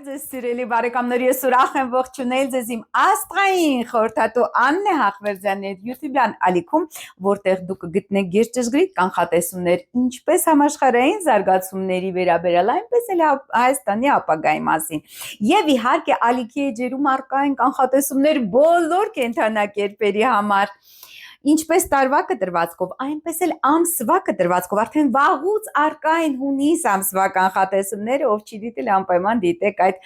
ձեզ սիրելի բարեկամներ, ես ուրախ եմ ողջունել ձեզ իմ աստղային խորհրդատու Աննե Հախվերդյանի YouTube-յան ալիքում, որտեղ դուք կգտնեք գերճշգրիտ կանխատեսումներ ինչպես համաշխարհային զարգացումների վերաբերյալ, այնպես էլ Հայաստանի ապագայի մասին։ Եվ իհարկե ալիքի էջերում առկա են կանխատեսումներ բոլոր կենդանակերպերի համար։ Ինչպես տարվա կտրվածքով, այնպես էլ ամսվա կտրվածքով, արդեն վաղուց առկա են հունիս ամսվա կանխատեսումները, ով չի դիտել անպայման դիտեք այդ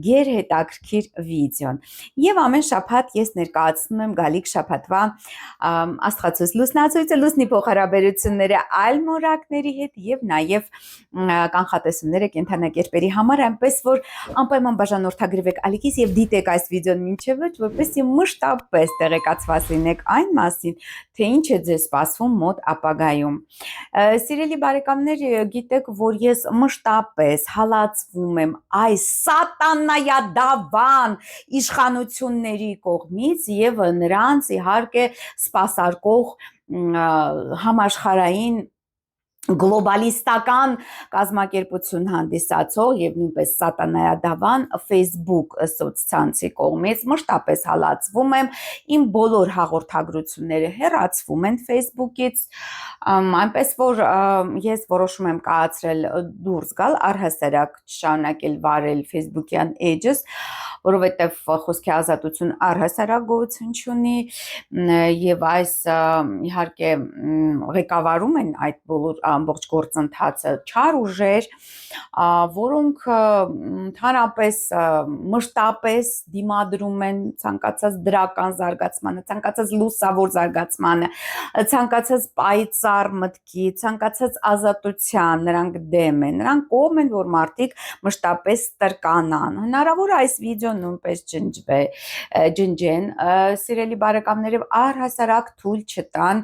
գերհետաքրքիր վիդեոն։ Եվ ամեն շաբաթ ես ներկայացնում եմ գալիք շաբաթվա աստղացույց լուսնացույցը, լուսնի փոխհարաբերությունները այլ մորակների հետ եւ նաեւ կանխատեսումները կենդանակերպերի համար, այնպես որ անպայման բաժանորդագրվեք ալիքից եւ դիտեք այս վիդեոն մինչեւ վերջ, որպեսզի մշտապես տեղեկացված լինեք այն մասին, թե ինչ է ձեզ սպասվում մոտ ապագայում։ Սիրելի բարեկամներ, գիտեք, որ ես մշտապես հալածվում եմ այս սատանայադավան իշխանությունների կողմից եւ նրանց իհարկե սպասարկող համաշխարհային գլոբալիստական կազմակերպություն հանդիսացող եւ նույնպես սատանայադավան Facebook սոցցանցի կողմից մշտապես հալածվում եմ, իմ բոլոր հաղորդագրությունները հեռացվում են Facebook-ից, այնպես որ ես որոշում եմ կայացրել դուրս գալ, առհասարակ շարունակել վարել Facebook-յան էջս, որովհետեւ խոսքի ազատություն առհասարակ գոյություն չունի եւ այս իհարկե ղեկավարում են այդ բոլոր ամբողջ գործընթացը չար ուժեր, որոնք ընդհանրապես մշտապես դիմադրում են ցանկացած դրական զարգացմանը, ցանկացած լուսավոր զարգացմանը, ցանկացած պայծառ մտքի, ցանկացած ազատության, նրանք դեմ են, նրանք կողմ են, որ մարդիկ մշտապես տրկանան։ Հնարավոր է այս վիդեոն նույնպես ջնջեն, սիրելի բարեկամներ, առհասարակ թույլ չտան,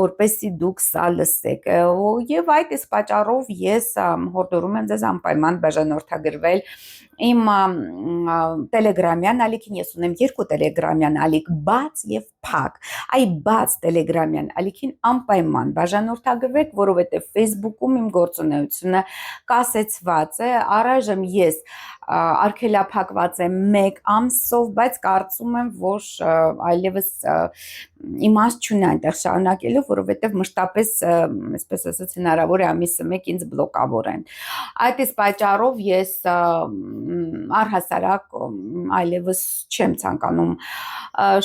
որպեսզի դուք սա լսեք։ Եվ այդ այս պատճառով ես հորդորում եմ ձեզ անպայման բաժանորդագրվել իմ տելեգրամյան ալիքին, ես ունեմ 2 տելեգրամյան ալիք, բաց եւ փակ։ Այ բաց տելեգրամյան ալիքին անպայման բաժանորդագրվեք, որովհետեւ Facebook-ում իմ գործունեությունը կասեցված է, առայժմ ես արգելափակված եմ 1 ամսով, բայց կարծում եմ, որ այլևս իմաստ չունի այնտեղ շարունակելու, որովհետև մշտապես, այսպես ասած, հնարավոր է ամիսը 1 ինձ բլոկավորեն։ Այդ այս պատճառով ես առհասարակ այլևս չեմ ցանկանում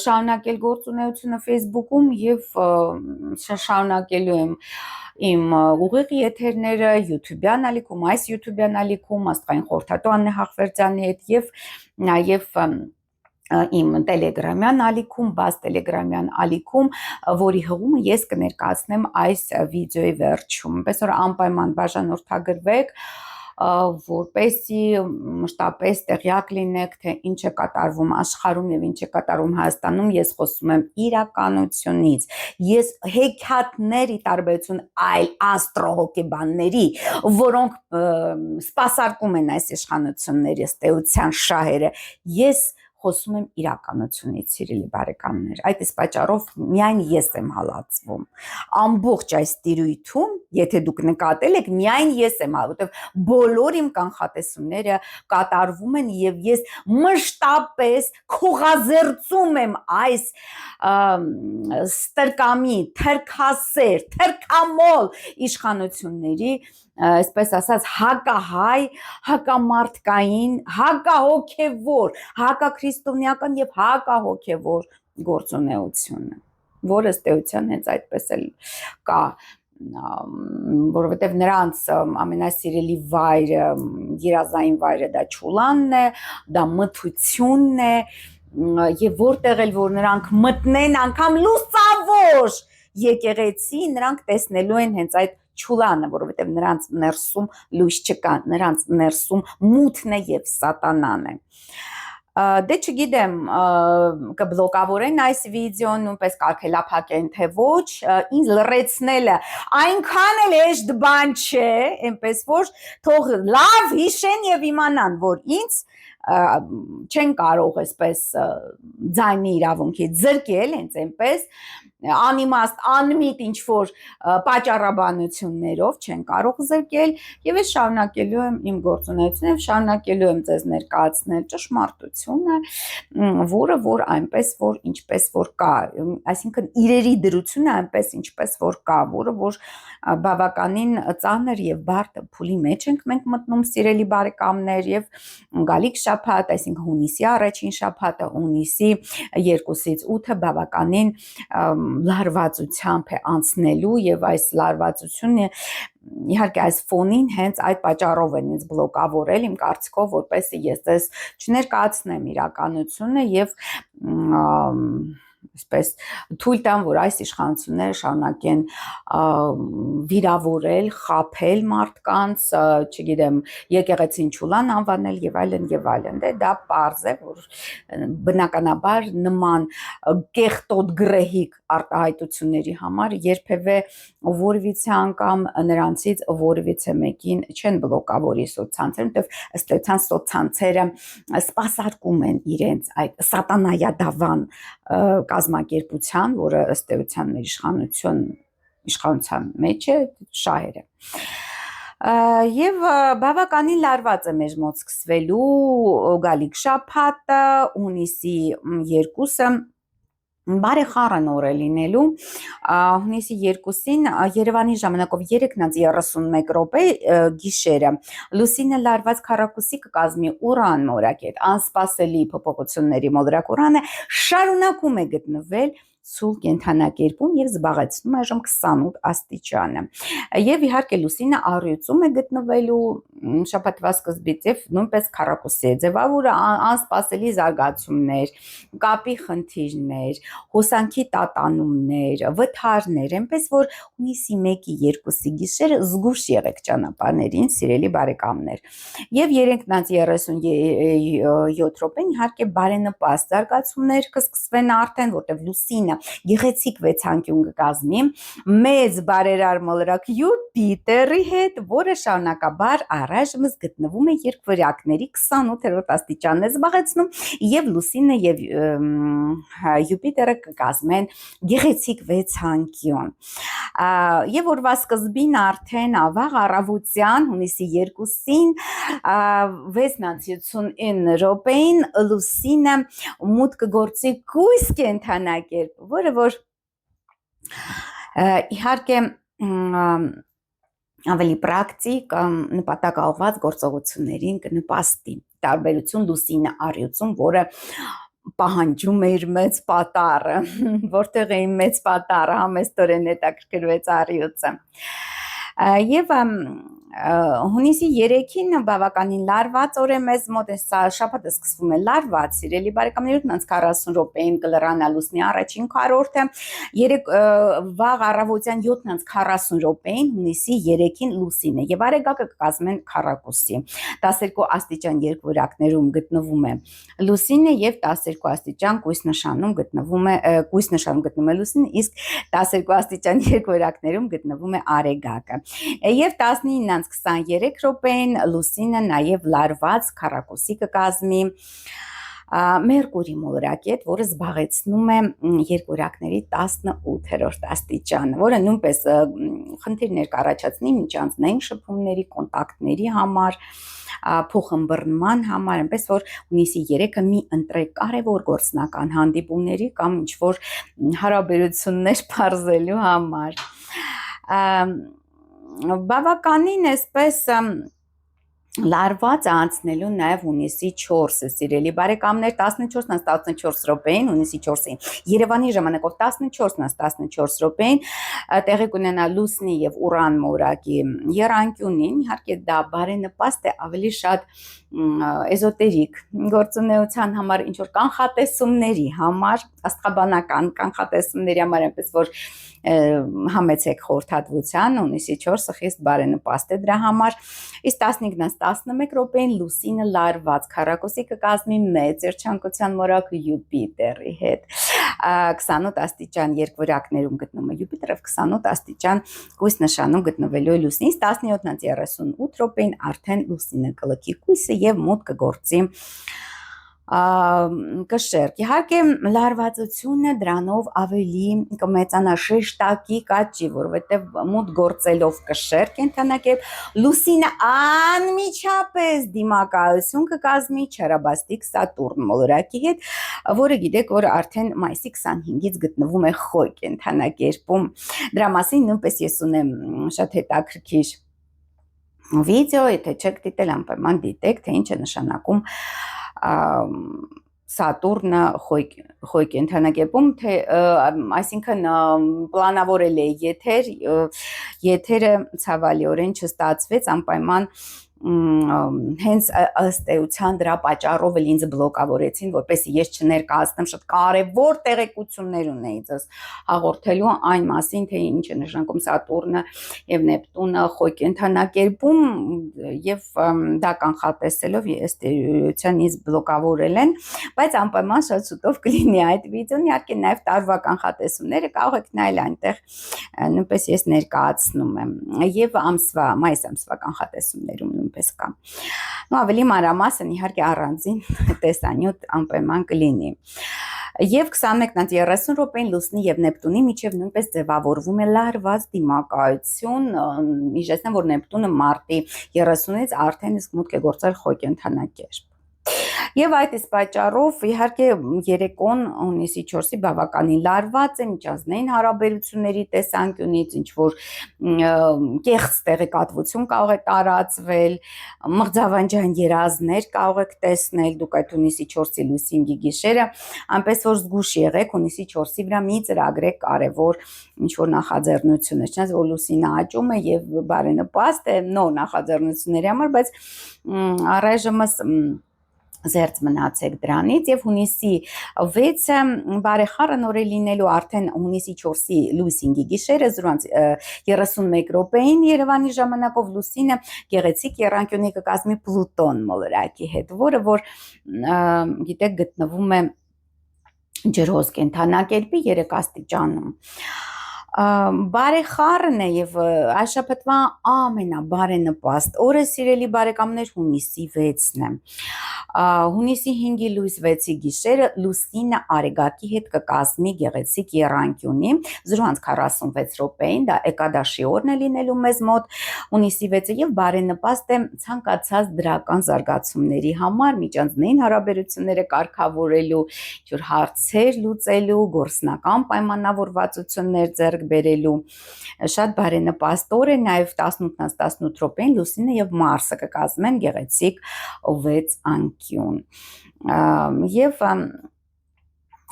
շարունակել գործունեությունը Facebook-ում եւ շարունակելու եմ իմ ուղիղ եթերները YouTube-յան ալիքում, այս YouTube-յան ալիքում, աստղային խորհրդատու Աննե Հախվերդյանի հետ եւ նաեւ իմ տելեգրամյան ալիքում, բաց տելեգրամյան ալիքում, որի հղումը ես կներկայացնեմ այս վիդեոյի վերջում։ Այնպես որ անպայման բաժանորդագրվեք, որպեսզի մշտապես տեղյակ լինեք, թե ինչ է կատարվում աշխարհում եւ ինչ է կատարվում Հայաստանում, ես խոսում եմ իրականությունից։ Ես հեքիաթների տարբերություն այլ աստրոհոգեբանների, որոնք սպասարկում են այս իշխանությունների ըստ էության շահերը, ես խոսում եմ իրականությունից, սիրելի բարեկամներ։ Այդ այս պատճառով միայն ես եմ հալածվում։ Ամբողջ այս տիրույթում, եթե դուք նկատել եք, միայն ես եմ հալածվում, որովհետև բոլոր իմ կանխատեսումները կատարվում են եւ ես մշտապես քողազերծում եմ այս ստրկամի, թրքասեր, թրքամոլ իշխանությունների, այսպես ասած, հակահայ, հակամարտկային, հակահոգևոր, հակաքրիստոնեական եւ հակահոգևոր գործունեությունը, որը ըստ էության հենց այդպես էլ կա, որովհետև նրանց ամենասիրելի վայրը, երազային վայրը դա Չուլանն է, դա մթությունն է, եւ որտեղ էլ որ նրանք մտնեն անգամ լուսավոր եկեղեցի, նրանք տեսնելու են հենց այդ Չուլանը, որովհետև նրանց ներսում լույս չկա, նրանց ներսում մութն է եւ սատանան է։ Դե չգիտեմ, կբլոկավորեն այս վիդեոն, նույնպես կարգելափակեն, թե ոչ, ինձ լռեցնելը այնքան էլ հեշտ բան չէ, այնպես որ թող լավ հիշեն եւ իմանան, որ ինձ չեն կարող այսպես ձայնի իրավունքից զրկել, հենց այնպես անիմաստ, անմիտ ինչ-որ պատճառաբանություններով չեն կարող զրկել եւ ես շարունակելու եմ իմ գործունեությունը եւ շարունակելու եմ ձեզ ներկայացնել ճշմարտությունը, որը որ այնպես որ ինչպես որ կա, այսինքն իրերի դրությունը այնպես ինչպես որ կա, որը որ բավականին ծանր եւ բարդ փուլի մեջ ենք մենք մտնում, սիրելի բարեկամներ, եւ գալիք շաբաթ, այսինքն հունիսի առաջին շաբաթը, հունիսի 2-ից 8-ը բավականին լարվածությամբ է անցնելու եւ այս լարվածությունը իհարկե այս ֆոնին հենց այդ պատճառով են ինձ բլոկավորել իմ կարծիքով, որպեսզի ես ձեզ չներկայացնեմ իրականությունը եւ այսպես թույլ տամ, որ այս իշխանությունները շարունակեն վիրավորել, խաբել մարդկանց, չգիտեմ, եկեղեցին չուլան անվանել եւ այլն, դա պարզ է, որ բնականաբար նման կեղտոտ գրեհիկ արտահայտությունների համար երբևէ որևիցե անգամ նրանցից որևիցե մեկին չեն բլոկավորի սոցցանցերում, որտեղ ըստ էության սոցցանցերը սպասարկում են իրենց այդ սատանայադավան կազմակերպության, որը ըստ էության մեր իշխանության մեջ է, շահերը։ Եվ բավականին լարված է մեր մոտ սկսվելու գալիք շաբաթը, հունիսի 2-ը բարեխառն օր է լինելու, հունիսի 2-ին Երևանի ժամանակով 3:31 րոպե գիշերը լուսինը լարված քառակուսի կկազմի Ուրան մորակետ, անսպասելի փոփոխությունների մոլորակ Ուրանը շարունակում է գտնվել սուլ կենթանակերպում եւ զբաղեցնում այժմ 28 աստիճանը։ Եվ իհարկե լուսինը առյուծում է գտնվելու շաբաթվա սկզբից եւ նույնպես քառակուսի է ձևավորը անսպասելի զարգացումներ, կապի խնդիրներ, հոսանքի տատանումներ, վթարներ, այնպես որ հունիսի 1-ի 2-ի գիշերը զգուշ եղեք ճանապարհներին, սիրելի բարեկամներ։ Եվ 3:37 րոպեն իհարկե բարենպաստ զարգացումներ կսկսվեն արդեն, որտեղ լուսինը գեղեցիկ վեցանկյուն կկազմի մեծ բարերար մոլորակ Յուպիտերի հետ, որը շարունակաբար առայժմ գտնվում է երկվորյակների 28-րդ աստիճանն է զբաղեցնում եւ լուսինը եւ Յուպիտերը կկազմեն գեղեցիկ վեցանկյուն։ Եվ օրվա սկզբին արդեն վաղ առավոտյան հունիսի 2-ին 6:39 րոպեին լուսինը մուտք կգործի կույս կենթանակերպ, որը որ իհարկե ավելի պրակտիկ նպատակաուղղված գործողություններին կնպաստի, տարբերություն լուսինը առյուծում, որը պահանջում է իր մեծ պատառը, որտեղ է իմ մեծ պատառը, համեստորեն հետաքրքրվեց առյուծը։ Եվ հունիսի 3-ին բավականին լարված օր է մեզ մոտ, շաբաթը սկսվում է լարված, սիրելի բարեկամներ, 7:40 րոպեին կլրանա լուսնի առաջին քառորդը, վաղ առավոտյան 7:40 րոպեին հունիսի 3-ին լուսինը եւ արեգակը կկազմեն քառակուսի, 12 աստիճան երկվորյակներում գտնվում է լուսինը եւ 12 աստիճան կույս նշանում գտնվում է լուսինը, իսկ 12 աստիճան երկվորյակներում գտնվում է արեգակը։ Եվ 19:23 րոպեին լուսինը նաև լարված քառակուսի կկազմի Մերկուրի մոլորակետ, որը զբաղեցնում է երկվորյակների 18-րդ աստիճանը, որը նույնպես խնդիրներ կառաջացնի միջանձնային շփումների, կոնտակտների համար, փոխըմբռնման համար, այնպես որ հունիսի 3-ը մի ընտրեք կարևոր գործնական հանդիպումների կամ ինչ-որ հարաբերություններ բարձելու համար։ Բավականին այսպես լարված անցնելու նաև հունիսի 4-ը, սիրելի բարեկամներ, 14:14 րոպեին, հունիսի 4-ին, Երևանի ժամանակով 14:14 րոպեին տեղի կունենա լուսնի եւ Ուրան մորակի եռանկյունին, իհարկե դա բարենպաստ է ավելի շատ էզոտերիկ գործունեության համար, ինչ որ կանխատեսումների համար, աստղաբանական կանխատեսումների համար, այնպես որ համեցեք խորհրդատվության, հունիսի 4-ը խիստ բարենպաստ է դրա համար, իսկ 15:11 րոպեին լուսինը լարված քառակուսի կկազմի մեծ երջանկության մորակ Յուպիտերի հետ, 28 աստիճան երկվորյակներում գտնվում է Յուպիտերը, 28 աստիճան կույս նշանում գտնվելու է լուսինը, 17:38 րոպեին արդեն լուսինը կլքի կույսը եւ մուտք կգործի կշերկ։ Իհարկե լարվածությունը դրանով ավելի կմեծանա շեշտակի կաճի, որովհետև մուտ գործելով կշերկ կենթանակերպ Լուսինը անմիջապես դիմակայություն կկազմի չարաբաստիկ Սատուրն մոլորակի հետ, որը գիտեք, որ արդեն մայիսի 25-ից գտնվում է Խոյ կենթանակերպում։ Դրա մասին նույնպես ես ունեմ շատ հետաքրքիր վիդեո, եթե չեք դիտել, անպայման դիտեք, թե ինչ է նշանակում Սատուրնը Խոյ կենթանակերպում, թե այսինքն պլանավորել է եթերը ցավալիորեն չստացվեց, անպայման հենց ըստ էության դրա պատճառով էլ ինձ բլոկավորեցին, որպեսզի ես չներկայացնեմ շատ կարևոր տեղեկություններ ունեի ձեզ հաղորդելու այն մասին, թե ինչ է նշանակում Սատուրնը եւ Նեպտունը Խոյ կենթանակերպում, եւ դա կանխատեսելով ըստ էության ինձ բլոկավորել են, բայց անպայման շատ շուտով կլինի այդ վիդեոն, իհարկե նաեւ տարվա կանխատեսումները կարող եք նայել այնտեղ, նույնպես ես ներկայացնում եմ եւ մայիս ամսվա կանխատեսումներում նույնպես կա։ Ու ավելի մանրամասն իհարկե առանձին տեսանյութ անպայման կլինի։ Եվ 21:30 րոպեին Լուսնի եւ Նեպտունի միջև նույնպես ձևավորվում է լարված դիմակայություն, իհարկե որ Նեպտունը մարտի 30-ից արդեն իսկ մուտք է գործել Խոյ կենթանակերպ։ Եվ այդ իսկ պատճառով իհարկե երեկոն հունիսի 4-ի բավականին լարված է միջազգային հարաբերությունների տեսանկյունից, ինչ որ կեղծ տեղեկատվություն կարող է տարածվել, մղձավանջային երազներ կարող եք տեսնել, դուք այդ հունիսի 4-ի լույս 5-ի գիշերը, այնպես որ զգուշ եղեք, հունիսի 4-ի վրա մի ծրագրեք կարևոր ինչ որ նախաձեռնություններ, չնայած որ լուսինը աճում է եւ բարենպաստ է նոր նախաձեռնությունների համար, բայց առայժմս զերծ մնացեք դրանից եւ հունիսի 6-ը բարեխառն օր է լինելու արդեն հունիսի 4-ի լույս 5-ի գիշերը 0:31 րոպեին Երևանի ժամանակով Լուսինը գեղեցիկ եռանկյունի կկազմի Պլուտոն մոլորակի հետ, որը որ գիտեք գտնվում է ջրհոս կենթանակերպի 3 աստիճանում։ Բարեխառն է եւ այս շաբաթվա ամենաբարենպաստ օրը սիրելի բարեկամներ հունիսի 6-ն է։ Հունիսի 5-ի լույս 6-ի գիշերը Լուսինը Արեգակի հետ կկազմի գեղեցիկ եռանկյունի 0:46 րոպեին, դա Էկադաշի օրն է լինելու մեզ մոտ հունիսի 6-ը եւ բարենպաստ է ցանկացած դրական զարգացումների համար, միջանձնային հարաբերությունները կարգավորելու, ինչ-որ հարցեր լուծելու, գործնական պայմանավորվածություններ ձեռք բերելու շատ բարենպաստ օր է, նաև 18-18 րոպեին Լուսինը եւ Մարսը կկազմեն գեղեցիկ 6 անկյուն։ Եվ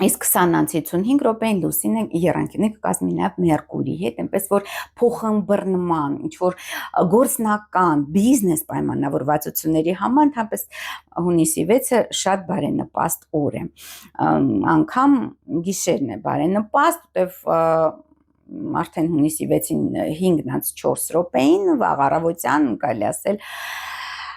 իսկ 20-55 րոպեին Լուսինը եռանկյունի կկազմի նաև Մերկուրի հետ, այնպես որ փոխըմբռնման, ինչ որ գործնական բիզնես պայմանավորվածությունների համար ընդհանրապես հունիսի 6-ը շատ բարենպաստ օր է։ Անգամ գիշերն է բարենպաստ, որտեվ արդեն հունիսի 6-ին 5:04 րոպեին վաղ առավոտյան կարելի ասել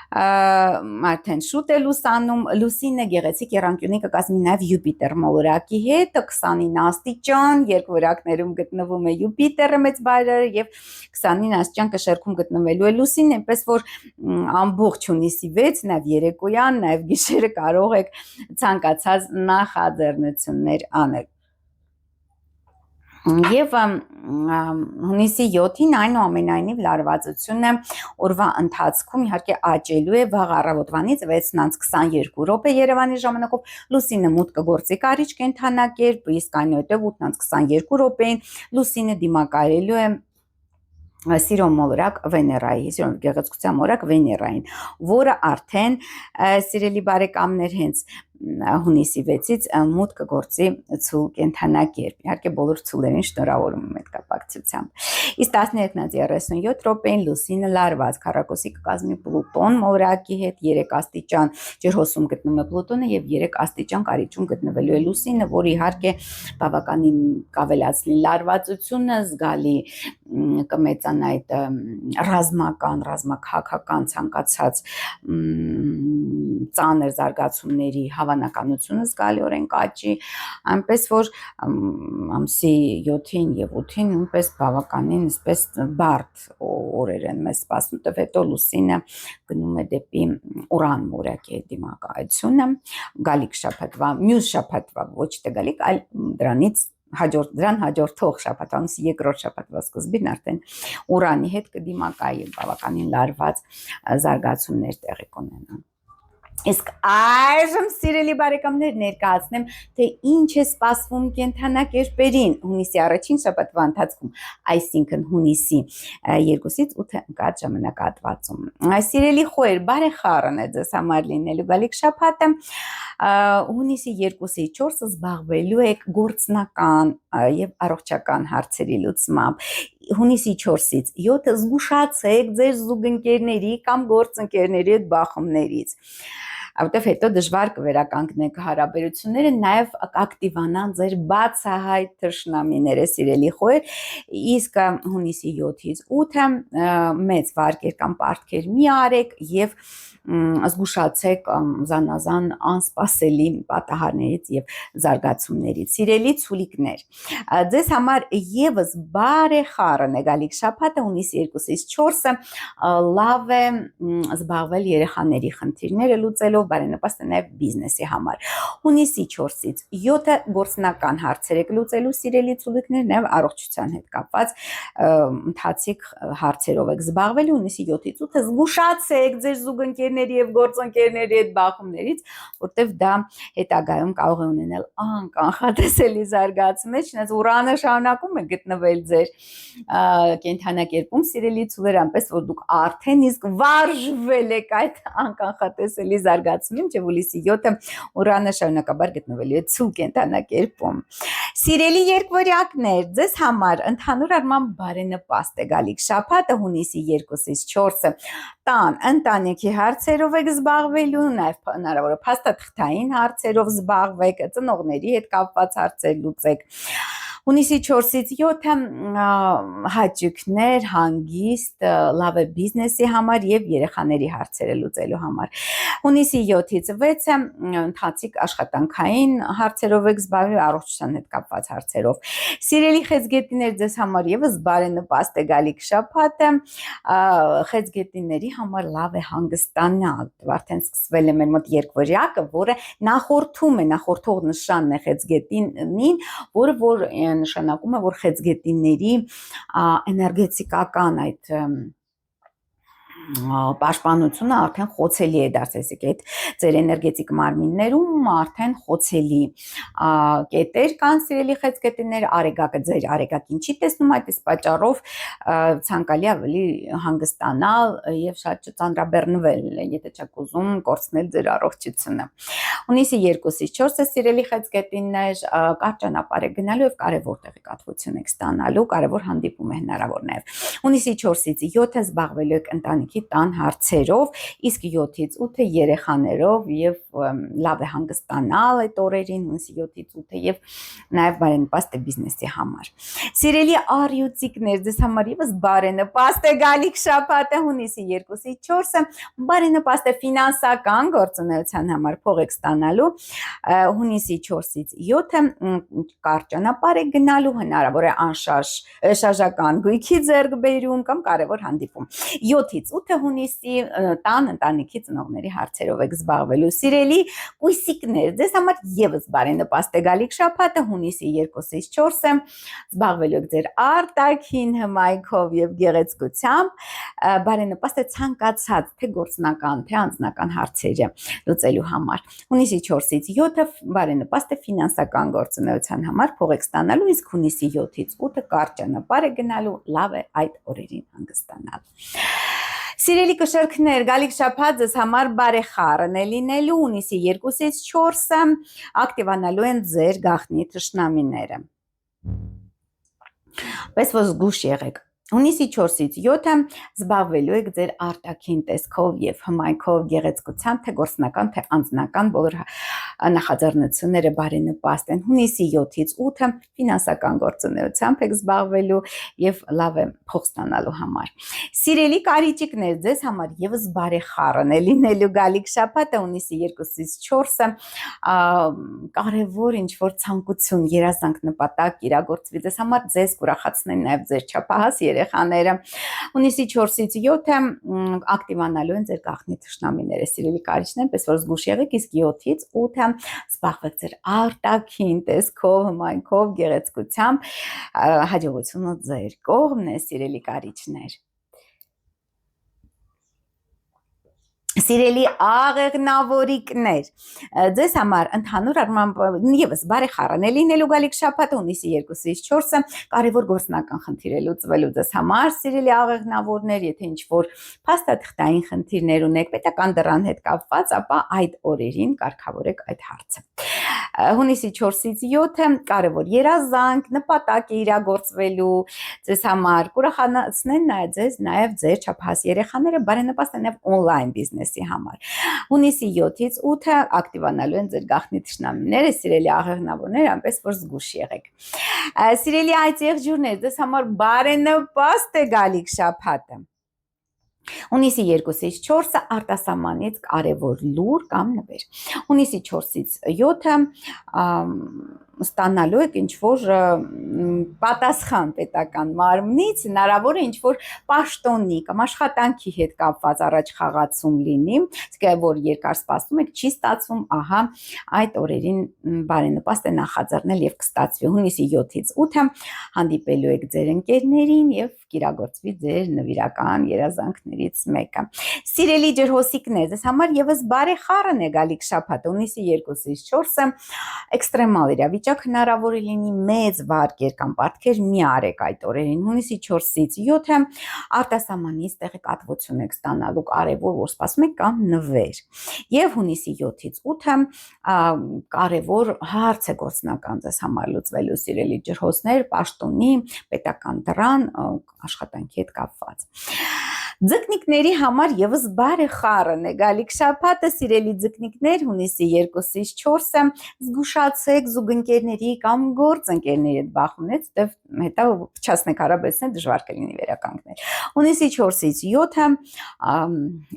արդեն շուտ է լուսանում, Լուսինը գեղեցիկ եռանկյունի կկազմի նաև Յուպիտեր մոլորակի հետ, 29 աստիճան, երկվորյակներում գտնվում է Յուպիտերը մեծ բայրերը եւ 29 աստիճան կշերքում գտնվելու է Լուսինը, այնպես որ ամբողջ հունիսի 6, նաև երեկոյան, նաև գիշերը կարող եք ցանկացած նախաձեռնություններ անել։ Եվ հունիսի 7-ին այնուամենայնիվ լարվածությունը օրվա ընթացքում իհարկե աճելու է վաղ առավոտվանից 6:22 րոպե Երևանի ժամանակով Լուսինը մուտք կգործի Կարիճ կենթանակերպ, իսկ այնուհետև 8:22 րոպեին Լուսինը դիմակայելու է Սիրո մոլորակ Վեներայի, Սիրո գեղեցկության մոլորակ Վեներային, որը արդեն սիրելի բարեկամներ հենց հունիսի 6-ից մուտք կգործի ցուլ կենթանակերպ։ Իհարկե բոլոր ցուլերին շնորհավորում եմ այդ կապակցությամբ։ Իսկ 13:37 րոպեին Լուսինը լարված քառակուսի կկազմի Պլուտոն մոլորակի հետ 3 աստիճան ջրհոսում գտնվում է Պլուտոնը եւ 3 աստիճան Կարիճում գտնվելու է Լուսինը, որը իհարկե բավականին կավելացնի լարվածությունը, զգալի կմեծանա այդ ռազմական ցանկացած ծանր զարգացումների հավանականությունը զգալիորեն կաճի, այնպես որ ամսի 7-ին եւ 8-ին նույնպես բավականին այսպես բարդ օրեր են մեզ սպասում, դեռ հետո լուսինը գնում է դեպի Ուրան մորակի դիմակայությունը, գալիք շաբաթվա, մյուս շաբաթվա ոչ թե գալիք, այլ դրան հաջորդող շաբաթվա, երկրորդ շաբաթվա սկզբին արդեն Ուրանի հետ կդիմակայի բավականին լարված զարգացումներ տեղի կունենան։ Իսկ այժմ սիրելի բարեկամներ ներկայացնեմ, թե ինչ է սպասվում կենդանակերպերին հունիսի առաջին շաբաթվա ընթացքում, այսինքն հունիսի 2-ից 8 ընկած ժամանակահատվածում։ Սիրելի խոհեր, բարեխառն է ձեզ համար լինելու գալիք շաբաթը, հունիսի 2-ից 4-ը զբաղվելու եք գործնական եւ առողջական հարցերի լուծմամբ։ Հունիսի 4-ից 7-ը զգուշացեք ձեր զուգընկերների կամ գործընկերների հետ բախումներից, որտեղ հետո դժվար կվերականգնեք հարաբերությունները, նաև ակտիվանան ձեր բացահայտ թշնամիները, սիրելի խոհեր, իսկ հունիսի 7-ից 8-ը մեծ վարկեր կամ պարտքեր մի արեք եւ զգուշացեք զանազան անսպասելի պատահարներից եւ զարգացումներից։ Սիրելի ցուլիկներ, ձեզ համար եւս բարեխառն է գալիք շաբաթը, հունիսի 2-ից 4-ը լավ է զբաղվել երեխաների խնդիրները լուծելով, բարենպաստ է նաեւ բիզնեսի համար։ Հունիսի 4-ից 7-ը գործնական հարցեր եք լուծելու, սիրելի ցուլիկներ, նաեւ առողջության հետ կապված ընթացիկ հարցերով եք զբաղվելու։ Հունիսի 7-ից 8-ը զգուշացեք ձեր զուգընկերների եւ գործընկերների հետ բախումներից, որտեվ դա հետագայում կարող է ունենալ անկանխատեսելի զարգացումներ, չնայած Ուրանը շարունակում է գտնվել ձեր կենդանակերպում, սիրելի ցուլեր, այնպես որ դուք արդեն իսկ վարժվել եք այդ անկանխատեսելի զարգացումին, չէ՞ հուլիսի 7-ը Ուրանը շարունակաբար գտնվելու է ցու կենդանակերպում։ Սիրելի երկվորյակներ, ձեզ համար ընդհանուր առմամբ բարենպաստ է գալիք շաբաթը, հունիսի 2-ից 4-ը տան ընտանիքի հարցերով եք զբաղվելու, նաև հնարավոր է փաստաթղթային հարցերով զբաղվեք, ծնողների հետ կապված հարցեր լուծեք։ Հունիսի 4-ից 7-ը հաճույքներ, հանգիստ, լավ է բիզնեսի համար եւ երեխաների հարցերը լուծելու համար։ Հունիսի 7-ից 6-ը ընթացիկ աշխատանքային հարցերով եք զբաղվելու, առողջության հետ կապված հարցերով։ Սիրելի խեցգետիներ, ձեզ համար եւս բարենպաստ է գալիք շաբաթը, խեցգետիների համար լավ է հանգստանալ։ Արդեն սկսվել է մեր մոտ երկվորյակը, որը նախորդող նշանն է խեցգետինին, որը որ նշանակում է, որ խեցգետինների էներգետիկական այդ պաշտպանությունը արդեն խոցելի է դարձել, այդ ձեր էներգետիկ մարմիններում արդեն խոցելի կետեր կան, սիրելի խեցգետիններ, արեգակը ձեր արեգակին չի տեսնում, այդ պատճառով ցանկալի ավելի հանգստանալ եւ շատ չծանրաբեռնվել, եթե չեք ուզում կորցնել ձեր առողջությունը։ Հունիսի 2-ից 4-ը սիրելի խեցգետիններ, կարճ ճանապարհ եք գնալու եւ կարեւոր տեղեկատվություն եք ստանալու, կարեւոր հանդիպում է հնարավոր նաեւ։ Հունիսի 4-ից 7-ը զբաղվելու եք ընտանիքի տան հարցերով, իսկ 7-ից 8-ը երեխաներով եւ լավ է հանգստանալ այդ օրերին, հունիսի 7-ից 8-ը եւ նաեւ բարենպաստ է բիզնեսի համար։ Սիրելի առյուծիկներ, ձեզ համար եւս բարենպաստ է գալիք շաբաթը, հունիսի 2-ից 4-ը բարենպաստ է ֆինանսական գործունեության համար, փող եք ստանալու, հունիսի 4-ից 7-ը կարճ ճանապարհ եք գնալու, հնարավոր է շարժական գույքի ձեռքբերում կամ կարևոր հանդիպում։ 7-ից 8-ը հունիսի տան ընտանիքի ծնողների հարցերով եք զբաղվելու։ Սիրելի կույսիկներ, ձեզ համար եւս բարենպաստ է գալիք շաբաթը, հունիսի 2-ից 4-ը զբաղվելու եք ձեր արտաքին հմայքով եւ գեղեցկությամբ, բարենպաստ է ցանկացած թե գործնական, թե անձնական հարցերը լուծելու համար։ Հունիսի 4-ից 7-ը բարենպաստ է ֆինանսական գործունեության համար, փող եք ստանալու, իսկ հունիսի 7-ից 8-ը կարճ ճանապարհ է գնալու, լավ է այդ օրերին հանգստանալ։ Սիրելի կշերքներ, գալիք շաբաթ ձեզ համար բարեխառն է լինելու, հունիսի 2-ից 4-ը ակտիվանալու են ձեր գաղտնի թշնամիները։ Պես որ զգուշ եղեք։ Հունիսի 4-ից 7-ը զբաղվելու եք ձեր արտաքին տեսքով եւ հմայքով, գեղեցկությամբ, թե գործնական, թե անձնական բոլոր նախաձեռնությունները բարենպաստ են։ Հունիսի 7-ից 8-ը ֆինանսական գործունեությամբ եք զբաղվելու եւ լավ է փող ստանալու համար։ Սիրելի կարիճիկներ, ձեզ համար եւս բարեխառն է լինելու գալիք շաբաթը հունիսի 2-ից 4-ը կարևոր ինչ-որ ցանկություն, երազանք, նպատակ իրագործվի ձեզ համար, ձեզ կուրախացնեն նաեւ ձեր չափահաս երեխաները։ Հունիսի 4-ից 7-ը ակտիվանալու են ձեր գաղտնի թշնամիները, սիրելի կարիճներ, պես որ զգուշ եղեք, իսկ 7-ից 8-ը զբաղվեք ձեր արտաքին տեսքով, հմայքով, գեղեցկությամբ, հաջողությունը ձեր կողմն է, սիրելի կարիճներ։ Սիրելի աղեղնավորիկներ, ձեզ համար ընդհանուր առմամբ եւս բարեխառն է լինելու գալիք շաբաթը հունիսի 2-ից 4-ը կարևոր գործնական խնդիր է լուծվելու ձեզ համար, սիրելի աղեղնավորներ, եթե ինչ-որ փաստաթղթային խնդիրներ ունեք պետական դրան հետ կապված, ապա այդ օրերին կարգավորեք այդ հարցը։ Հունիսի 4-ից 7-ը կարևոր երազանք, նպատակ է իրագործվելու ձեզ համար, կուրախացնեն նաեւ ձեր չափահաս երեխաները, բարենպաստ է նաեւ on-line բիզնեսի համար։ Հունիսի 7-ից 8-ը ակտիվանալու են ձեր գաղտնի թշնամիները, սիրելի աղեղնավորներ, այնպես որ զգուշ եղեք։ Սիրելի այդ եղջյուրներ, ձեզ համար բարենպաստ է գալիք շաբաթը։ Հունիսի 2-ից 4-ը արտասահմանից կարևոր լուր կամ նվեր։ Հունիսի 4-ից 7-ը ստանալու եք ինչ-որ պատասխան պետական մարմնից, հնարավոր է ինչ-որ պաշտոնի կամ աշխատանքի հետ կապված առաջ խաղացում լինի, որ երկար սպասում եք, չի ստացվում, ահա այդ օրերին բարենպաստ է նախաձեռնել եւ կստացվի։ Հունիսի 7-ից 8-ը հանդիպելու եք ձեր ընկերներին եւ կիրագործվի ձեր նվիրական երազանքներից մեկը։ Սիրելի ջրհոսիկներ, ձեզ համար եւս բարեխառն է գալիք շաբաթը հունիսի 2-ից 4-ը էքստրեմալ իրավիճակ հնարավոր է լինի, մեծ վարկեր կամ պարտքեր մի արեք այդ օրերին։ Հունիսի 4-ից 7-ը արտասահմանից տեղեկատվություն եք ստանալու, կարևոր որ սպասում եք կամ նվեր։ Եվ հունիսի 7-ից 8-ը կարևոր հարց է գործնական ձեզ համար լուծվելու, սիրելի ջրհոսներ, պաշտոնի, պետական դրան, աշխատանքի հետ կապված։ Ձկնիկների համար եւս բարեխառն է գալիք շաբաթը, սիրելի ձկնիկներ, հունիսի 2-ից 4-ը զգուշացեք զուգընկերների կամ գործընկերների հետ բախումից, հետո փչացնեք հարաբերությունները դժվար կլինի վերականգնել։ Հունիսի 4-ից 7-ը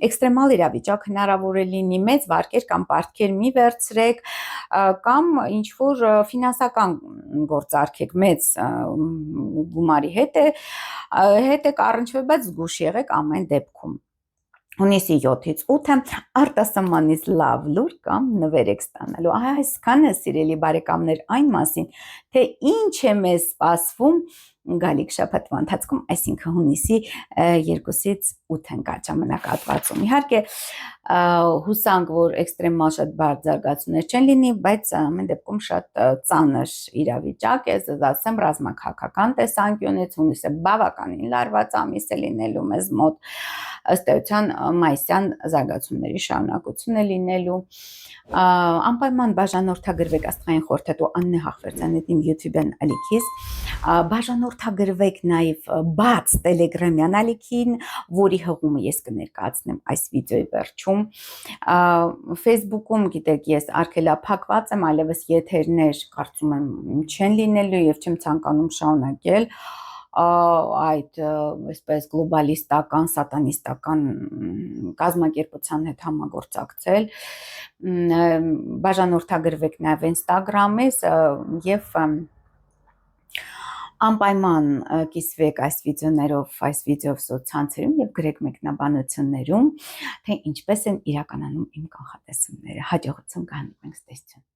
էքստրեմալ իրավիճակ հնարավոր է լինի, մեծ վարկեր կամ պարտքեր մի վերցրեք կամ ինչ որ ֆինանսական գործարքեք մեծ գումարի հետ եք առնչվել, բայց զգուշ եղեք ամեն դեպքում։ Հունիսի 7-ից 8-ը արտասահմանից լավ լուր կամ նվեր եք ստանալու։ Այսքանը, սիրելի բարեկամներ, այն մասին, թե ինչ է մեզ սպասվում գալիք շաբաթվա ընթացքում, այսինքն հունիսի 2-ից 8 ընկած ժամանակահատվածում։ Իհարկե, հուսանք, որ էքստրեմալ շատ բարդ զարգացումներ չեն լինի, բայց ամեն դեպքում շատ ծանր իրավիճակ է, ես ասեմ, ռազմաքաղաքական տեսանկյունից հունիսը բավականին լարված ամիս է լինելու մեզ մոտ, ըստ էության մայիսյան զարգացումների շարունակություն է լինելու։ Անպայման բաժանորդագրվեք Աստղային խորհրդատու Աննե Հախվերդյանետի YouTube-յան ալիքից, բաժանորդագրվեք նաև բաց Telegram-յան ալիքին, որի հղումը ես կներկայացնեմ այս վիդեոյի վերջում։ Facebook-ում, գիտեք, ես արգելափակված եմ, այլևս եթերներ կարծում եմ չեն լինելու եւ չեմ ցանկանում շարունակել այդ այսպես գլոբալիստական, սատանիստական կազմակերպության հետ համագործակցել, բաժանորդագրվեք նաև Instagram-ից եւ անպայման կիսվեք այս վիդեոներով, այս վիդեոյով սոցցանցերում եւ գրեք մեկնաբանություններում, թե ինչպես են իրականանում իմ կանխատեսումները։ Հաջողություն կհանդիպենք, տեսություն։